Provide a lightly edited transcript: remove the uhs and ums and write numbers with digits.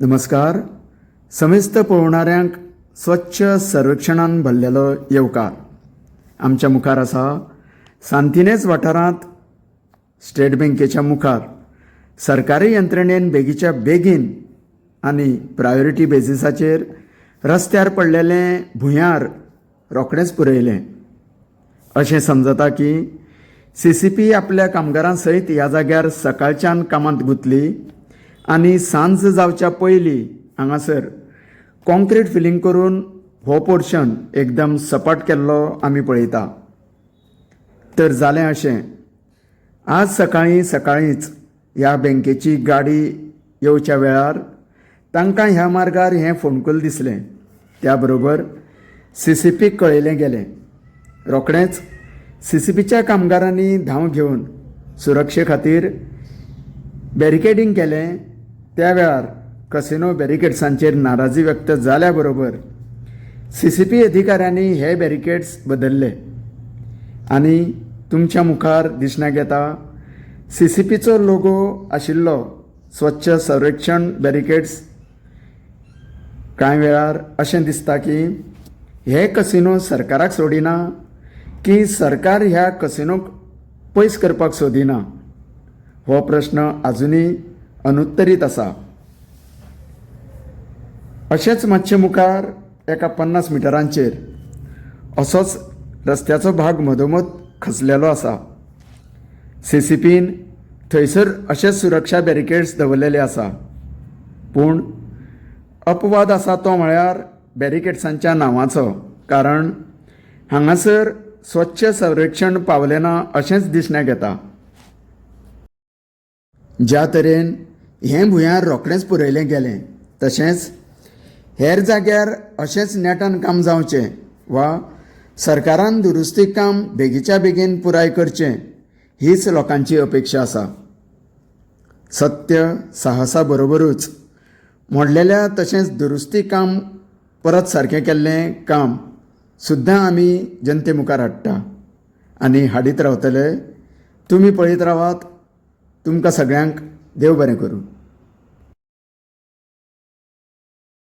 नमस्कार. समेस्त पळोवणाऱ्यांक स्वच्छ सर्वेक्षणान भरलेलो येवकार. आमच्या मुखार आसा सांतिनेज वाठारांत स्टेट बँकेच्या मुखार सरकारी यंत्रणेन बेगीच्या बेगीन आनी प्रायोरिटी बेजिसाचेर रस्त्यार पडलेलें भुंयार रोखडेंच पुरयलें. अशें समजता की CCP आपल्या कामगारां सयत ह्या जाग्यार सकाळच्यान कामांत गुंतली आनी सांज जावच्या पयलीं हांगासर कॉन्क्रीट फिलिंग करून हो पोर्शन एकदम सपाट केल्लो आमी पळयता. तर जालें अशें, आज सकाळींच ह्या बँकेची गाडी येवच्या वेळार तांकां ह्या मार्गार हें फोंडकूल दिसलें. त्या बरोबर CCPक कळयलें गेलें. रोखडेंच CCPच्या कामगारांनी धांव घेवन सुरक्षे खातीर बॅरिकेडिंग केलें. त्या वेळार कसिनो बॅरिकेड्सांचेर नाराजी व्यक्त जाल्या बरोबर CCP अधिकाऱ्यांनी हे बॅरिकेड्स बदलले आनी तुमच्या मुखार दिसण्याक येता CCPचो लोगो आशिल्लो स्वच्छ सर्वेक्षण बॅरिकेड्स. कांय वेळार अशें दिसता की हे कसिनो सरकाराक सोडिना की सरकार ह्या कसिनोक पयस करपाक सोदिना हो प्रश्न आजुनय अनुत्तरीत आसा. अशेंच मातशे मुखार एका 50 मिटरांचेर असोच रस्त्याचो भाग मदोमद खचलेलो आसा. CCPन थंयसर अशेच सुरक्षा बॅरिकेड्स दवरलेले आसा. पूण अपवाद आसा तो म्हळ्यार बॅरिकेड्सांच्या नांवाचो. कारण हांगासर स्वच्छ सर्वेक्षण पावलें ना अशेंच दिसण्याक येता. ज्या तरेन हें भुंयार रोखडेंच पुरयलें गेलें तशेंच हेर जाग्यार अशेंच नेटान काम जावचें वा सरकारान दुरुस्ती काम बेगीच्या बेगीन पुराय करचें हीच लोकांची अपेक्षा आसा. सत्य साहसा बरोबरूच मोडलेल्या तशेंच दुरुस्ती काम परत सारकें केल्लें काम सुद्दां आमी जनते मुखार हाडटा आनी हाडीत रावतले. तुमी पळयत रावात. तुमकां सगळ्यांक देव बरें करूं.